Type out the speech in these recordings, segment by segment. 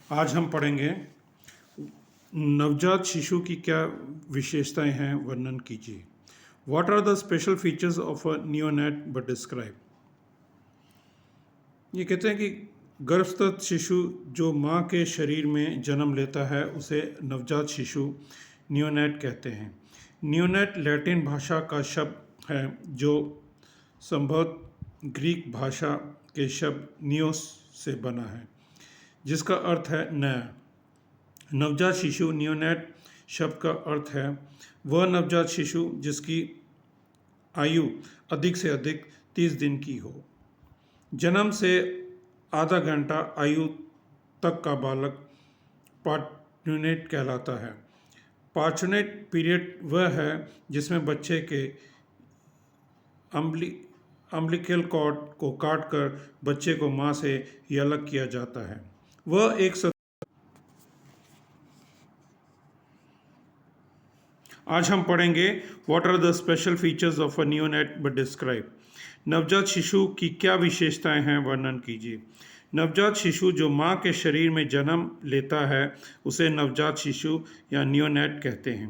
आज हम पढ़ेंगे नवजात शिशु की क्या विशेषताएं हैं, वर्णन कीजिए। What are the special features of a neonate but describe. ये कहते हैं कि गर्भस्थ शिशु जो माँ के शरीर में जन्म लेता है उसे नवजात शिशु नियोनेट कहते हैं। नियोनेट लैटिन भाषा का शब्द है जो संभवतः ग्रीक भाषा के शब्द नियोस से बना है, जिसका अर्थ है नया। नवजात शिशु नियोनेट शब्द का अर्थ है वह नवजात शिशु जिसकी आयु अधिक से अधिक 30 दिन की हो। जन्म से आधा घंटा आयु तक का बालक पार्टनेट कहलाता है। पार्टनेट पीरियड वह है जिसमें बच्चे के अम्बिलिकल कॉर्ड को काटकर बच्चे को मां से ही अलग किया जाता है। वह एक आज हम पढ़ेंगे what are the special features of a neonate but describe. नवजात शिशु की क्या विशेषताएं हैं, वर्णन कीजिए। नवजात शिशु जो मां के शरीर में जन्म लेता है उसे नवजात शिशु या नियोनेट कहते हैं।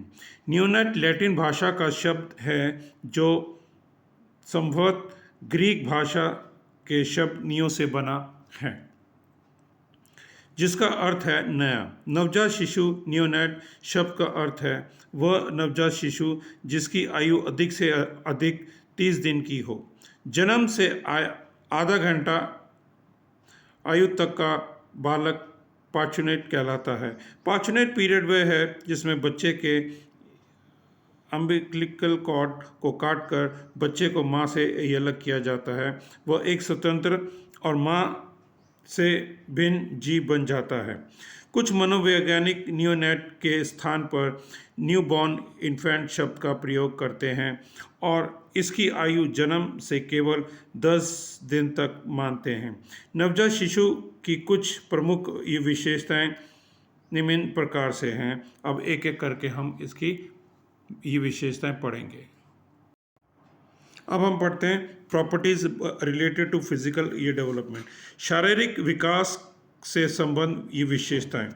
नियोनेट लैटिन भाषा का शब्द है जो संभवतः ग्रीक भाषा के शब्द नियो से बना है, जिसका अर्थ है नया। नवजात शिशु नियोनेट शब्द का अर्थ है वह नवजात शिशु जिसकी आयु अधिक से अधिक 30 दिन की हो। जन्म से आधा घंटा आयु तक का बालक पार्चुनेट कहलाता है। पार्चुनेट पीरियड वह है जिसमें बच्चे के अम्बिलिकल कॉर्ड को काटकर बच्चे को मां से अलग किया जाता है। वह एक स्वतंत्र और मां से भिन्न जीव बन जाता है। कुछ मनोवैज्ञानिक नियोनेट के स्थान पर न्यूबॉर्न इन्फेंट शब्द का प्रयोग करते हैं और इसकी आयु जन्म से केवल 10 दिन तक मानते हैं। नवजात शिशु की कुछ प्रमुख विशेषताएं निम्न प्रकार से हैं। अब एक एक करके हम इसकी ये विशेषताएं पढ़ेंगे। अब हम पढ़ते हैं प्रॉपर्टीज रिलेटेड टू फिजिकल ये डेवलपमेंट। शारीरिक विकास से संबंध ये विशेषताएं।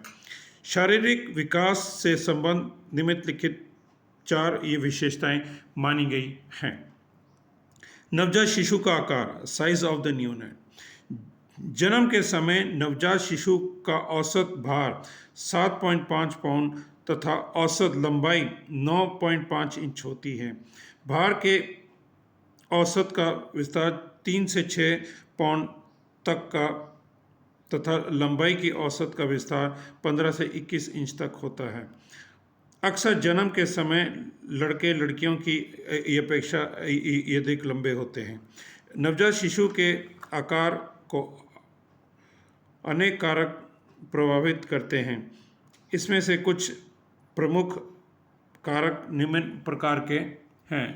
शारीरिक विकास से संबंध निम्नलिखित 4 ये विशेषताएं मानी गई हैं। नवजात शिशु का आकार, साइज ऑफ द नियोनेट। जन्म के समय नवजात शिशु का औसत भार 7.5 पाउंड तथा औसत लंबाई 9.5 इंच होती है। भार के औसत का विस्तार 3 से 6 पाउंड तक का तथा लंबाई की औसत का विस्तार 15 से 21 इंच तक होता है। अक्सर जन्म के समय लड़के लड़कियों की अपेक्षा अधिक लंबे होते हैं। नवजात शिशु के आकार को अनेक कारक प्रभावित करते हैं। इसमें से कुछ प्रमुख कारक निम्न प्रकार के हैं।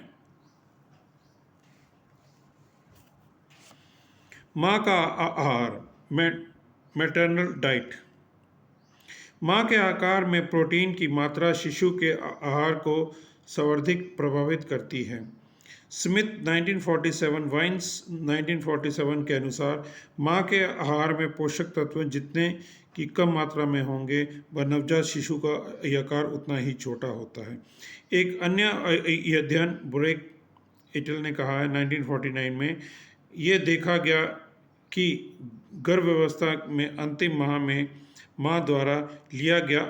माँ का आहार, मैटरनल डाइट। माँ के आकार में प्रोटीन की मात्रा शिशु के आहार को सर्वाधिक प्रभावित करती है। स्मिथ 1947, वाइन्स 1947 के अनुसार माँ के आहार में पोषक तत्व जितने की कम मात्रा में होंगे वह नवजात शिशु का आकार उतना ही छोटा होता है। एक अन्य अध्ययन ब्रेक इटल ने कहा है 1949 में ये देखा गया कि गर्भावस्था में अंतिम माह में माँ द्वारा लिया गया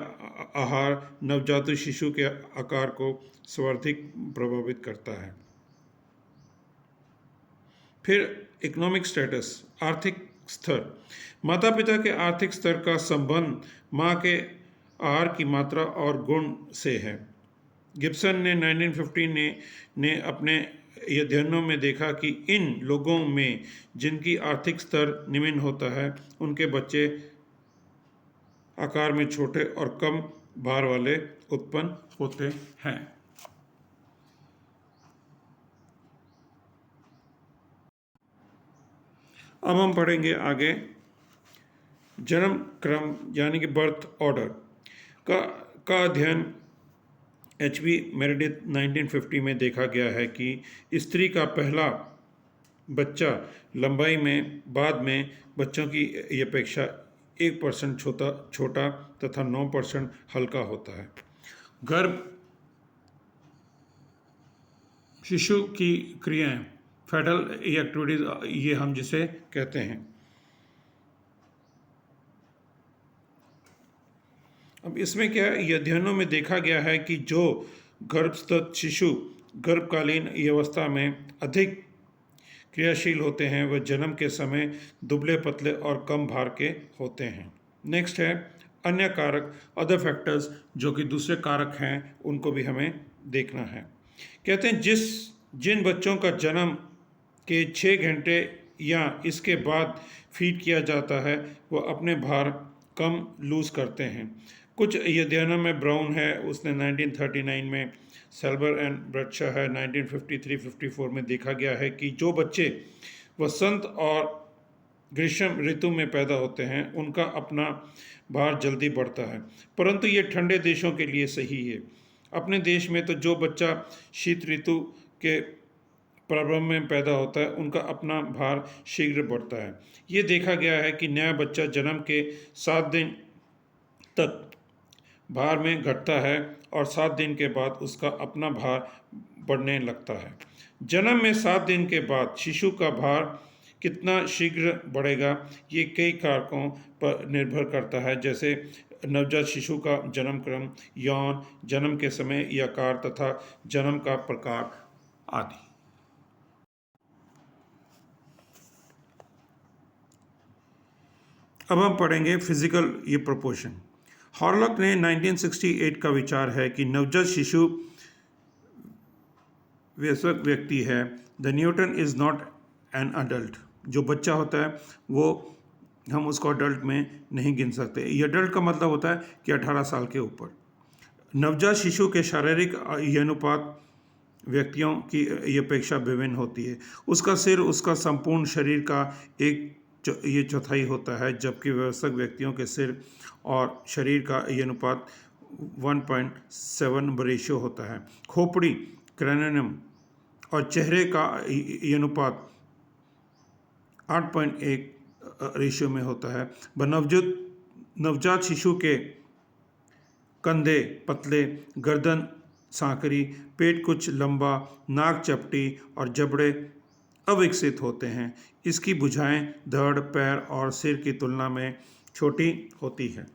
आहार नवजात शिशु के आकार को सर्वाधिक प्रभावित करता है। फिर इकोनॉमिक स्टेटस, आर्थिक स्तर। माता पिता के आर्थिक स्तर का संबंध माँ के आहार की मात्रा और गुण से है। गिब्सन ने 1915 ने अपने अध्ययनों में देखा कि इन लोगों में जिनकी आर्थिक स्तर निम्न होता है उनके बच्चे आकार में छोटे और कम भार वाले उत्पन्न होते हैं। अब हम पढ़ेंगे आगे जन्म क्रम यानी कि बर्थ ऑर्डर का अध्ययन एच.बी. मेरेडिथ 1950 में देखा गया है कि स्त्री का पहला बच्चा लंबाई में बाद में बच्चों की अपेक्षा 1% छोटा तथा 9% हल्का होता है। गर्भ शिशु की क्रियाएं, फेटल एक्टिविटीज, ये हम जिसे कहते हैं। अब इसमें क्या है, ये अध्ययनों में देखा गया है कि जो गर्भस्थ शिशु गर्भकालीन अवस्था में अधिक क्रियाशील होते हैं वह जन्म के समय दुबले पतले और कम भार के होते हैं। नेक्स्ट है अन्य कारक, अदर फैक्टर्स, जो कि दूसरे कारक हैं, उनको भी हमें देखना है। कहते हैं जिन बच्चों का जन्म के 6 घंटे या इसके बाद फीड किया जाता है वह अपने भार कम लूज करते हैं। कुछ अध्ययनों में ब्राउन है, उसने 1939 में, सेल्बर एंड ब्रडशा है 1953-54 में देखा गया है कि जो बच्चे वसंत और ग्रीष्म ऋतु में पैदा होते हैं उनका अपना भार जल्दी बढ़ता है, परंतु ये ठंडे देशों के लिए सही है। अपने देश में तो जो बच्चा शीत ऋतु के प्रारंभ में पैदा होता है उनका अपना भार शीघ्र बढ़ता है। ये देखा गया है कि नया बच्चा जन्म के 7 दिन तक भार में घटता है और 7 दिन के बाद उसका अपना भार बढ़ने लगता है। जन्म में 7 दिन के बाद शिशु का भार कितना शीघ्र बढ़ेगा ये कई कारकों पर निर्भर करता है, जैसे नवजात शिशु का जन्म क्रम, यौन, जन्म के समय या आकार तथा जन्म का प्रकार आदि। अब हम पढ़ेंगे फिजिकल ये प्रोपोर्शन। हॉर्लॉक ने 1968 का विचार है कि नवजात शिशु वयस्क व्यक्ति है। The Newton is not an adult. जो बच्चा होता है वो हम उसको अडल्ट में नहीं गिन सकते। ये अडल्ट का मतलब होता है कि 18 साल के ऊपर। नवजात शिशु के शारीरिक अनुपात व्यक्तियों की ये अपेक्षा विभिन्न होती है। उसका सिर उसका संपूर्ण शरीर का ये चौथाई होता है, जबकि वयस्क व्यक्तियों के सिर और शरीर का ये अनुपात 1.7 रेशियो होता है। खोपड़ी, क्रैनियम और चेहरे का ये अनुपात 8.1 रेशियो में होता है। नवजात शिशु के कंधे पतले, गर्दन सांकरी, पेट कुछ लंबा, नाक चपटी और जबड़े अविकसित होते हैं। इसकी भुजाएं धड़, पैर और सिर की तुलना में छोटी होती है।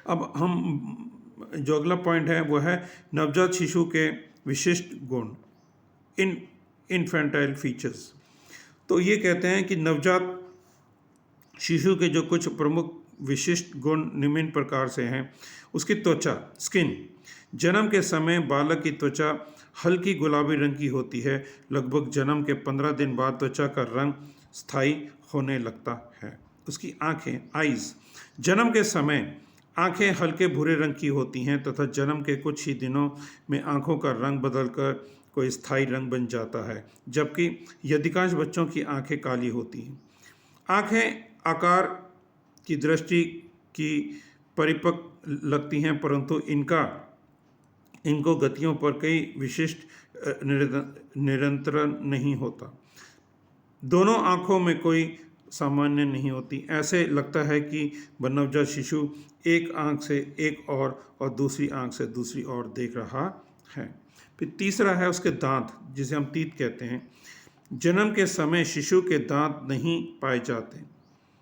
अब हम जो अगला पॉइंट है वो है नवजात शिशु के विशिष्ट गुण, इन्फेंटाइल फीचर्स। तो ये कहते हैं कि नवजात शिशु के जो कुछ प्रमुख विशिष्ट गुण निम्न प्रकार से हैं। उसकी त्वचा, स्किन। जन्म के समय बालक की त्वचा हल्की गुलाबी रंग की होती है। लगभग जन्म के 15 दिन बाद त्वचा का रंग स्थायी होने लगता है। उसकी आँखें, आइज़। जन्म के समय आँखें हल्के भूरे रंग की होती हैं तथा जन्म के कुछ ही दिनों में आँखों का रंग बदलकर कोई स्थायी रंग बन जाता है, जबकि अधिकांश बच्चों की आँखें काली होती हैं। आँखें आकार की दृष्टि की परिपक्व लगती हैं, परंतु इनको गतियों पर कई विशिष्ट नियंत्रण नहीं होता। दोनों आँखों में कोई सामान्य नहीं होती। ऐसे लगता है कि नवजात शिशु एक आँख से एक और दूसरी आँख से दूसरी ओर देख रहा है। फिर तीसरा है उसके दांत, जिसे हम तीत कहते हैं। जन्म के समय शिशु के दांत नहीं पाए जाते।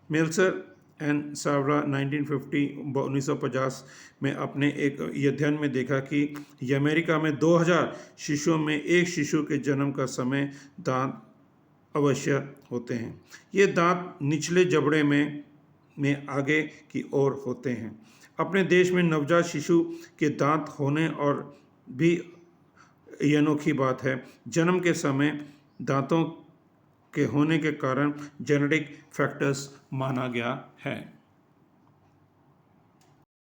मेल्सर एंड सावरा 1950 में अपने एक अध्ययन में देखा कि अमेरिका में 2000 शिशुओं में एक शिशु के जन्म का समय दांत अवश्य होते हैं। ये दांत निचले जबड़े में आगे की ओर होते हैं। अपने देश में नवजात शिशु के दांत होने और भी ये अनोखी बात है। जन्म के समय दांतों के होने के कारण जेनेटिक फैक्टर्स माना गया है।